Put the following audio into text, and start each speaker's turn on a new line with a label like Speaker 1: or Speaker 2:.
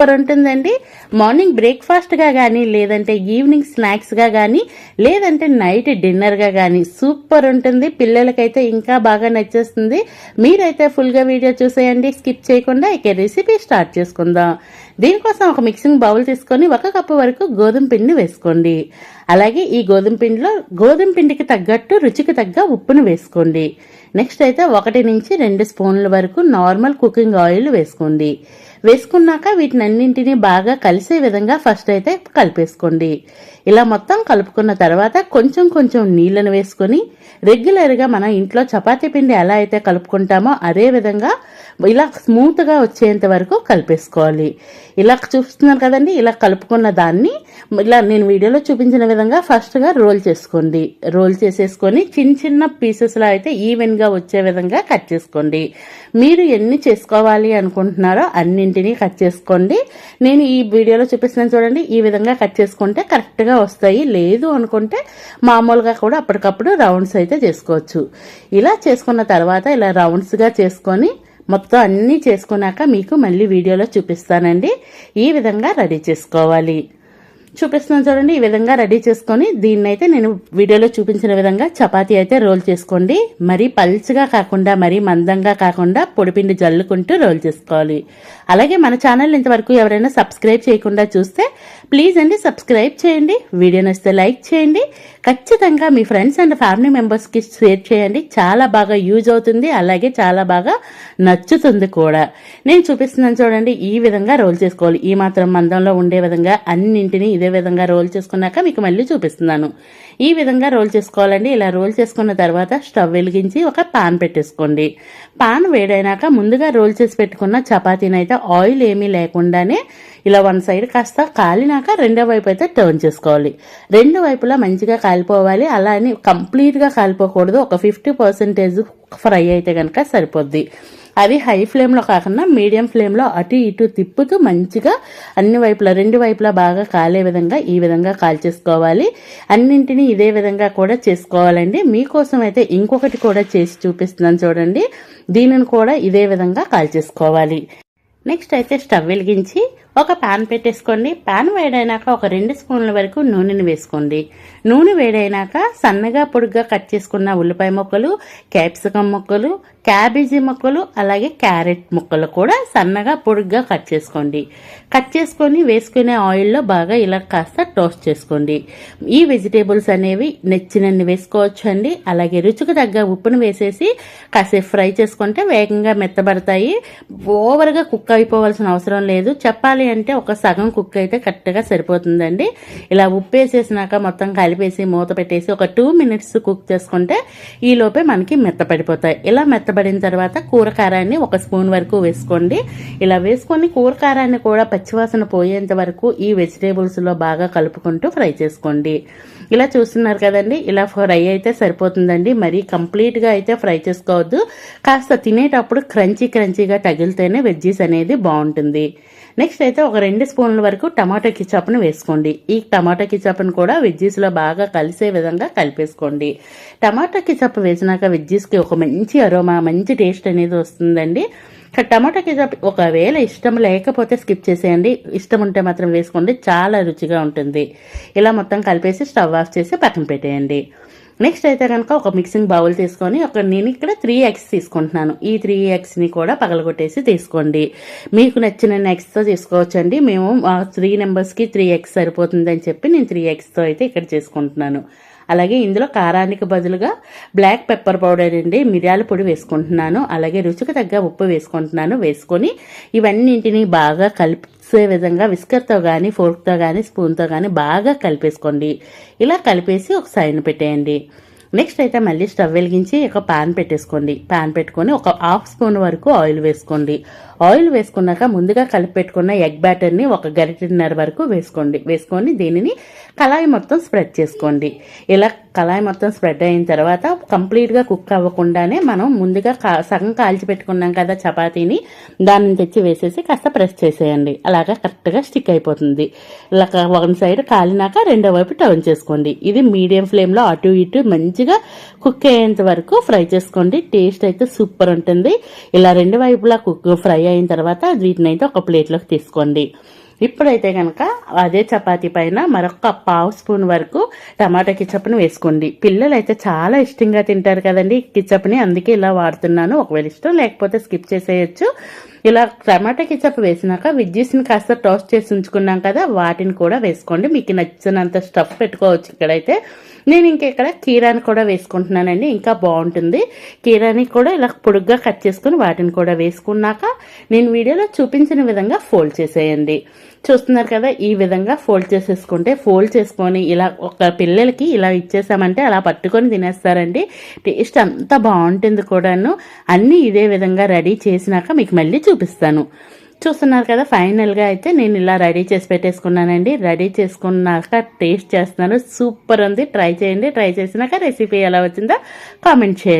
Speaker 1: Super ఉంటుందండి. Morning బ్రేక్ఫాస్ట్గా కానీ, లేదంటే ఈవినింగ్ స్నాక్స్గా కానీ, లేదంటే నైట్ డిన్నర్గా కానీ సూపర్ ఉంటుంది. పిల్లలకైతే ఇంకా బాగా నచ్చేస్తుంది. మీరైతే ఫుల్గా వీడియో చూసేయండి, స్కిప్ చేయకుండా. ఇక రెసిపీ స్టార్ట్ చేసుకుందాం. దీనికోసం ఒక మిక్సింగ్ బౌల్ తీసుకొని 1 కప్పు వరకు గోధుమ పిండి వేసుకోండి. అలాగే ఈ గోధుమ పిండిలో గోధుమ పిండికి తగ్గట్టు రుచికి తగ్గ ఉప్పును వేసుకోండి. నెక్స్ట్ అయితే 1 నుంచి 2 స్పూన్ల వరకు నార్మల్ కుకింగ్ ఆయిల్ వేసుకోండి. వేసుకున్నాక వీటినన్నింటినీ బాగా కలిసే విధంగా ఫస్ట్ అయితే కలిపేసుకోండి. ఇలా మొత్తం కలుపుకున్న తర్వాత కొంచెం కొంచెం నీళ్ళను వేసుకొని రెగ్యులర్గా మనం ఇంట్లో చపాతీ పిండి ఎలా అయితే కలుపుకుంటామో అదే విధంగా ఇలా స్మూత్గా వచ్చేంత వరకు కలిపేసుకోవాలి. ఇలా చూస్తున్నారు కదండి, ఇలా కలుపుకున్న దాన్ని ఇలా నేను వీడియోలో చూపించిన విధంగా ఫస్ట్గా రోల్ చేసుకోండి. రోల్ చేసేసుకొని చిన్న చిన్న పీసెస్లో అయితే ఈవెన్గా వచ్చే విధంగా కట్ చేసుకోండి. మీరు ఎన్ని చేసుకోవాలి అనుకుంటున్నారో అన్నింటినీ కట్ చేసుకోండి. నేను ఈ వీడియోలో చూపిస్తున్నాను చూడండి, ఈ విధంగా కట్ చేసుకుంటే కరెక్ట్గా వస్తాయి. లేదు అనుకుంటే మామూలుగా కూడా అప్పటికప్పుడు రౌండ్స్ అయితే చేసుకోవచ్చు. ఇలా చేసుకున్న తర్వాత ఇలా రౌండ్స్గా చేసుకొని మొత్తం అన్నీ చేసుకున్నాక మీకు మళ్ళీ వీడియోలో చూపిస్తానండి. ఈ విధంగా రెడీ చేసుకోవాలి. చూపిస్తున్నాను చూడండి, ఈ విధంగా రెడీ చేసుకొని దీన్నైతే నేను వీడియోలో చూపించిన విధంగా చపాతీ అయితే రోల్ చేసుకోండి. మరీ పల్చగా కాకుండా మరీ మందంగా కాకుండా పొడిపిండి జల్లుకుంటూ రోల్ చేసుకోవాలి. అలాగే మన ఛానల్ ఇంతవరకు ఎవరైనా సబ్స్క్రైబ్ చేయకుండా చూస్తే ప్లీజ్ అండి సబ్స్క్రైబ్ చేయండి. వీడియో నచ్చితే లైక్ చేయండి. ఖచ్చితంగా మీ ఫ్రెండ్స్ అండ్ ఫ్యామిలీ మెంబర్స్కి షేర్ చేయండి. చాలా బాగా యూజ్ అవుతుంది, అలాగే చాలా బాగా నచ్చుతుంది కూడా. నేను చూపిస్తున్నాను చూడండి, ఈ విధంగా రోల్ చేసుకోవాలి. ఈ మాత్రం మందంలో ఉండే విధంగా అన్నింటినీ ఇదే విధంగా రోల్ చేసుకున్నాక మీకు మళ్ళీ చూపిస్తున్నాను. ఈ విధంగా రోల్ చేసుకోవాలండి. ఇలా రోల్ చేసుకున్న తర్వాత స్టవ్ వెలిగించి ఒక పాన్ పెట్టేసుకోండి. పాన్ వేడైనాక ముందుగా రోల్ చేసి పెట్టుకున్న చపాతీని అయితే ఆయిల్ ఏమీ లేకుండానే ఇలా 1 సైడ్ కాస్త కాలినాక రెండో వైపు అయితే టర్న్ చేసుకోవాలి. 2 వైపులా మంచిగా కాలిపోవాలి. అలా అని కంప్లీట్గా కాలిపోకూడదు. ఒక 50% ఫ్రై అయితే కనుక సరిపోద్ది. అది హై ఫ్లేమ్లో కాకుండా మీడియం ఫ్లేమ్లో అటు ఇటు తిప్పుతూ మంచిగా అన్ని వైపులా 2 వైపులా బాగా కాలే విధంగా ఈ విధంగా కాల్చేసుకోవాలి. అన్నింటినీ ఇదే విధంగా కూడా చేసుకోవాలండి. మీకోసం అయితే ఇంకొకటి కూడా చేసి చూపిస్తున్నాను చూడండి. దీనిని కూడా ఇదే విధంగా కాల్చేసుకోవాలి. నెక్స్ట్ అయితే స్టవ్ వెలిగించి ఒక పాన్ పెట్టేసుకోండి. పాన్ వేడైనాక ఒక 2 స్పూన్ల వరకు నూనెని వేసుకోండి. నూనె వేడైనాక సన్నగా పొడుగ్గా కట్ చేసుకున్న ఉల్లిపాయ ముక్కలు, క్యాప్సికం ముక్కలు, క్యాబేజీ ముక్కలు, అలాగే క్యారెట్ ముక్కలు కూడా సన్నగా పొడుగ్గా కట్ చేసుకోండి. కట్ చేసుకొని వేసుకునే ఆయిల్లో బాగా ఇలా కాస్త టోస్ట్ చేసుకోండి. ఈ వెజిటేబుల్స్ అనేవి నచ్చినన్ని వేసుకోవచ్చు అండి. అలాగే రుచికి తగ్గ ఉప్పును వేసేసి కాసేపు ఫ్రై చేసుకుంటే వేగంగా మెత్తబడతాయి. ఓవర్గా కుక్ అయిపోవాల్సిన అవసరం లేదు. చెప్పాలి అంటే ఒక సగం కుక్ అయితే కరెక్ట్గా సరిపోతుందండి. ఇలా ఉప్పు వేసేసినాక మొత్తం కలిపేసి మూత పెట్టేసి ఒక 2 మినిట్స్ కుక్ చేసుకుంటే ఈ లోపే మనకి మెత్తపడిపోతాయి. ఇలా మెత్తబడిన తర్వాత కూర కారాన్ని 1 స్పూన్ వరకు వేసుకోండి. ఇలా వేసుకొని కూర కారాన్ని కూడా పచ్చివాసన పోయేంత వరకు ఈ వెజిటేబుల్స్లో బాగా కలుపుకుంటూ ఫ్రై చేసుకోండి. ఇలా చూస్తున్నారు కదండి, ఇలా ఫ్రై అయితే సరిపోతుందండి. మరీ కంప్లీట్గా అయితే ఫ్రై చేసుకోవద్దు. కాస్త తినేటప్పుడు క్రంచీగా తగిలితేనే వెజ్జీస్ అనేది బాగుంటుంది. నెక్స్ట్ అయితే ఒక 2 స్పూన్ల వరకు టమాటో కిచప్ను వేసుకోండి. ఈ టమాటో కిచప్ను కూడా వెజ్జీస్లో బాగా కలిసే విధంగా కలిపేసుకోండి. టమాటో కిచప్ వేసినాక వెజ్జీస్కి ఒక మంచి అరోమా, మంచి టేస్ట్ అనేది వస్తుందండి. టమాటో కిచప్ ఒకవేళ ఇష్టం లేకపోతే స్కిప్ చేసేయండి. ఇష్టం ఉంటే మాత్రం వేసుకోండి, చాలా రుచిగా ఉంటుంది. ఇలా మొత్తం కలిపేసి స్టవ్ ఆఫ్ చేసి పక్కన పెట్టేయండి. నెక్స్ట్ అయితే కనుక ఒక మిక్సింగ్ బౌల్ తీసుకొని నేను ఇక్కడ 3 eggs తీసుకుంటున్నాను. ఈ 3 eggsని కూడా పగలగొట్టేసి తీసుకోండి. మీకు నచ్చిన ఎగ్స్తో తీసుకోవచ్చండి. మేము 3 మెంబర్స్కి 3 eggs సరిపోతుందని చెప్పి నేను 3 eggsతో అయితే ఇక్కడ చేసుకుంటున్నాను. అలాగే ఇందులో కారానికి బదులుగా బ్లాక్ పెప్పర్ పౌడర్ అండి, మిరియాల పొడి వేసుకుంటున్నాను. అలాగే రుచికి తగ్గ ఉప్పు వేసుకుంటున్నాను. వేసుకొని ఇవన్నింటినీ బాగా కలిసే విధంగా విస్కర్తో కానీ, ఫోర్క్తో కానీ, స్పూన్తో కానీ బాగా కలిపేసుకోండి. ఇలా కలిపేసి ఒక సైడ్ పెట్టేయండి. నెక్స్ట్ అయితే మళ్ళీ స్టవ్ వెలిగించి ఒక పాన్ పెట్టేసుకోండి. పాన్ పెట్టుకొని ఒక 1/2 స్పూన్ వరకు ఆయిల్ వేసుకోండి. ఆయిల్ వేసుకున్నాక ముందుగా కలిపి పెట్టుకున్న ఎగ్ బ్యాటర్ని 1 గరిటెన్నర వరకు వేసుకోండి. వేసుకొని దీనిని కళాయి మొత్తం స్ప్రెడ్ చేసుకోండి. ఇలా కళాయి మొత్తం స్ప్రెడ్ అయిన తర్వాత కంప్లీట్గా కుక్ అవ్వకుండానే మనం ముందుగా సగం కాల్చి పెట్టుకున్నాం కదా చపాతీని, దాన్ని తెచ్చి వేసేసి కాస్త ప్రెస్ చేసేయండి. అలాగా కరెక్ట్గా స్టిక్ అయిపోతుంది. ఇలా 1 సైడ్ కాలినాక రెండో వైపు టర్న్ చేసుకోండి. ఇది మీడియం ఫ్లేమ్లో అటు ఇటు మంచిగా కుక్ అయ్యేంత వరకు ఫ్రై చేసుకోండి. టేస్ట్ అయితే సూపర్ ఉంటుంది. ఇలా 2 వైపులా ఫ్రై అయిన తర్వాత వీటినైతే ఒక ప్లేట్లోకి తీసుకోండి. ఇప్పుడైతే కనుక అదే చపాతీ పైన మరొక పావు స్పూన్ వరకు టమాటా కిచప్ని వేసుకోండి. పిల్లలు అయితే చాలా ఇష్టంగా తింటారు కదండి కిచప్ని, అందుకే ఇలా వాడుతున్నాను. ఒకవేళ ఇష్టం లేకపోతే స్కిప్ చేసేయచ్చు. ఇలా టమాటా కిచప్ వేసినాక వెజ్జీస్ని కాస్త టోస్ట్ చేసి ఉంచుకున్నాం కదా, వాటిని కూడా వేసుకోండి. మీకు నచ్చినంత స్టఫ్ పెట్టుకోవచ్చు. ఇక్కడైతే నేను ఇక్కడ కీరాని కూడా వేసుకుంటున్నానండి, ఇంకా బాగుంటుంది. కీరాని కూడా ఇలా పొడుగ్గా కట్ చేసుకుని వాటిని కూడా వేసుకున్నాక నేను వీడియోలో చూపించిన విధంగా ఫోల్డ్ చేసేయండి. చూస్తున్నారు కదా, ఈ విధంగా ఫోల్డ్ చేసేసుకుంటే ఫోల్డ్ చేసుకొని ఇలా ఒక పిల్లలకి ఇలా ఇచ్చేసామంటే అలా పట్టుకొని తినేస్తారండి. టేస్ట్ అంతా బాగుంటుంది కూడాను. అన్నీ ఇదే విధంగా రెడీ చేసినాక మీకు మళ్ళీ చూపిస్తాను. చూస్తున్నారు కదా, ఫైనల్గా అయితే నేను ఇలా రెడీ చేసి పెట్టేసుకున్నానండి. రెడీ చేసుకున్నాక టేస్ట్ చేస్తున్నాను. సూపర్ ఉంది. ట్రై చేయండి. ట్రై చేసినాక రెసిపీ ఎలా వచ్చిందో కామెంట్ చేయండి.